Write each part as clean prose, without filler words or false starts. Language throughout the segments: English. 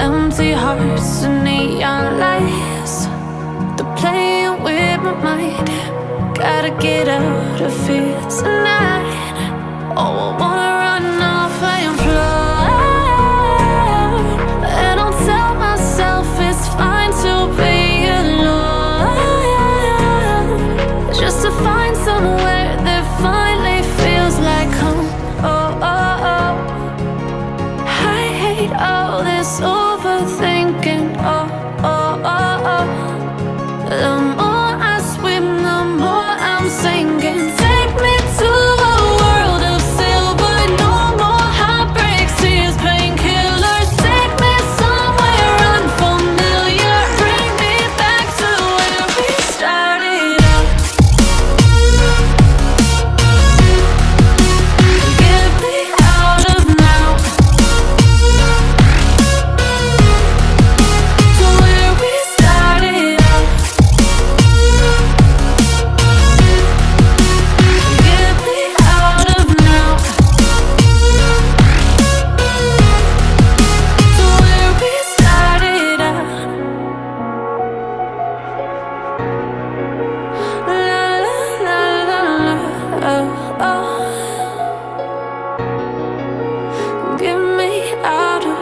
Empty hearts and neon lights, they're playing with my mind. Gotta get out of here tonight. Oh, I wanna run off and fly. And I'll tell myself it's fine to be alone, just to find somewhere that finally feels like home. Oh, oh, oh. I hate all this overthinking. Oh, oh, oh, oh. The more I swim, the more I'm sinking. Take me to a world of silver. No more heartbreaks, tears, painkillers. Take me somewhere unfamiliar. Bring me back to where we started out. Get me out of now, to where we started out. Get me out of now, to where we started out. La la la la la, oh, oh. Get me out of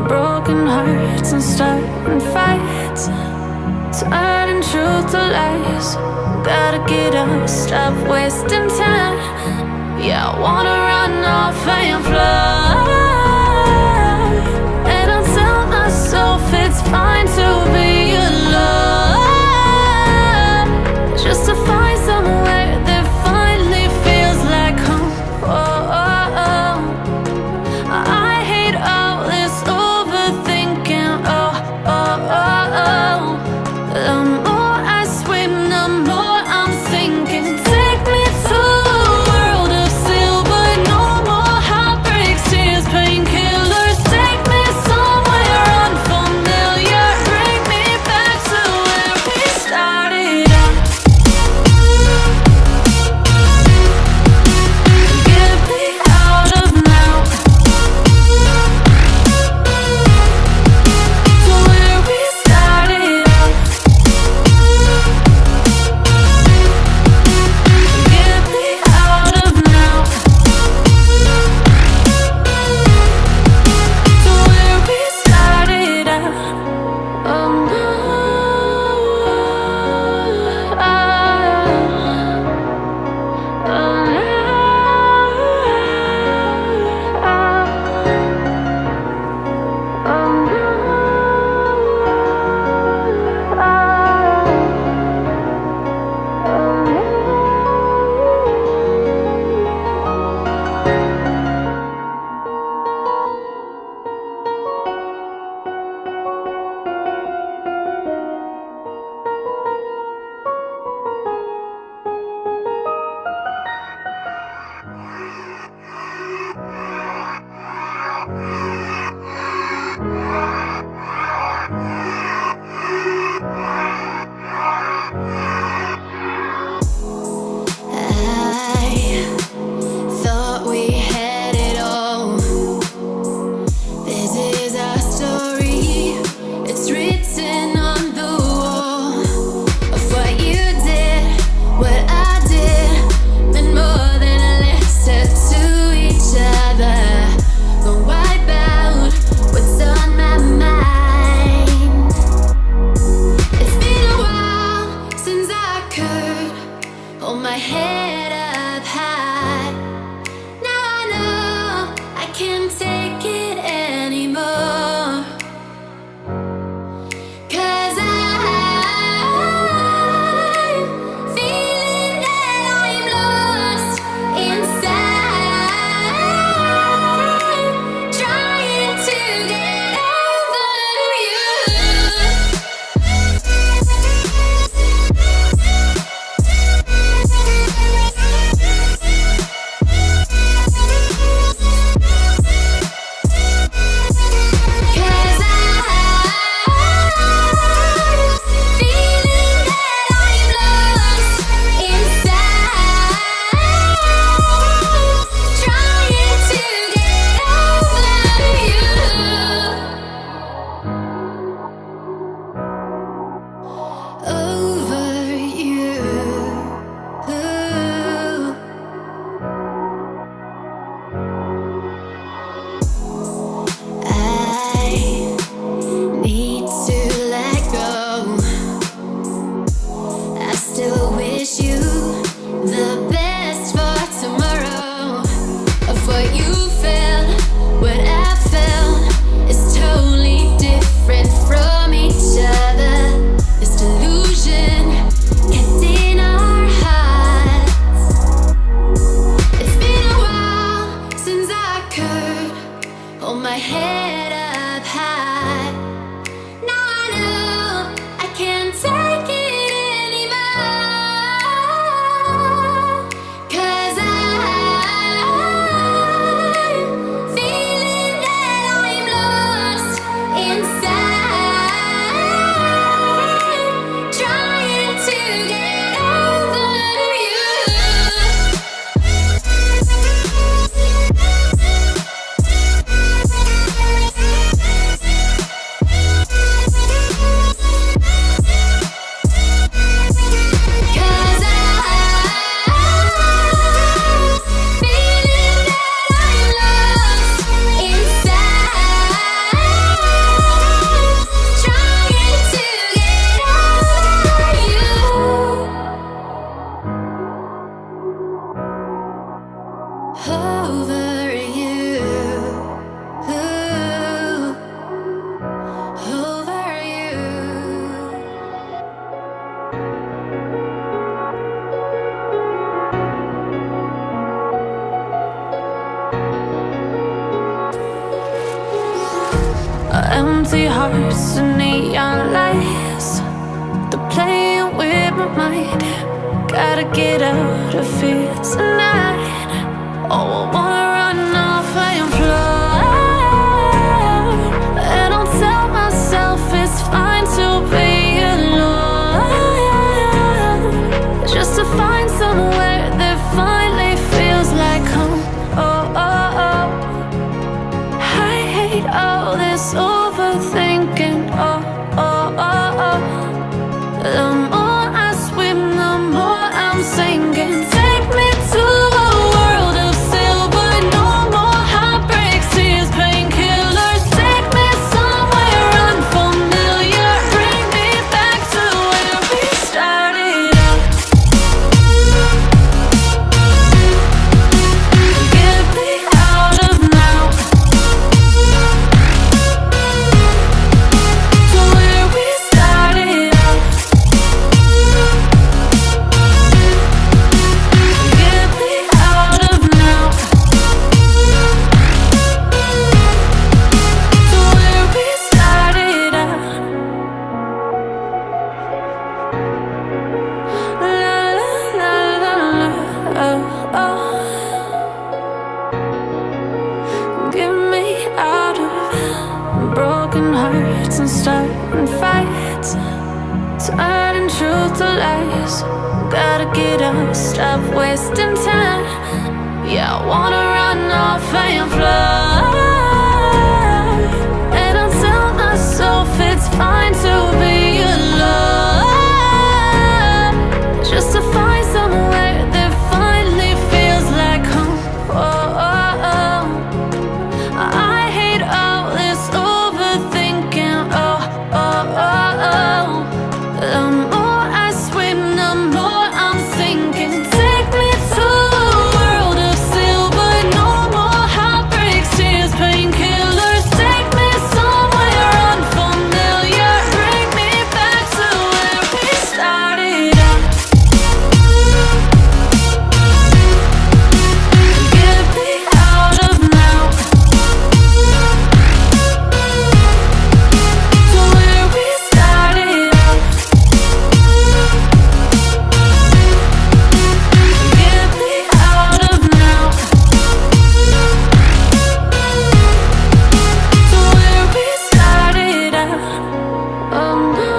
broken hearts and starting fights, turning truth to lies. Gotta get up, stop wasting time. Yeah, I wanna run off and fly. And I'll tell myself it's fine to be alone, just to find somewhere that finally feels like home. Oh, oh, oh. I hate all this overthinking. Oh, oh, oh, oh. The more I swim, the more I'm sinking. Take me to a world of silver. No more heartbreaks, tears, Empty hearts and neon lights, they're playing with my mind. Gotta get out of here tonight. Oh, I wanna run off and fly. And I'll tell myself it's fine to be alone, just to find somewhere that finally feels like home. Oh, oh, oh. I hate all this overthinking. Oh, oh, oh, oh. The more I swim, the more I'm sinking. Take me to a world of silver. No more heartbreaks, tears, painkillers. Take me somewhere unfamiliar. Bring me back to where we started out. Get me out of now, to where we started out. Get me out of now, to where we started out. La la la la la, oh, oh. Get me out of broken hearts and starting fights, turning truth to lies. Gotta get up, stop wasting time. Yeah, I wanna run off and fly. And I'll tell myself it's fine to be alone, just to find somewhere that finally feels like home. Oh, oh, oh. I hate all this overthinking. Oh, oh, oh, oh. The more I swim, the more I'm sinking. Take me to a world of silver. No more heartbreaks, tears, painkillers. Take me somewhere unfamiliar. Bring me back to where we started out. Get me out of now, to where we started out. Get me out of now, to where we started out. Oh, no.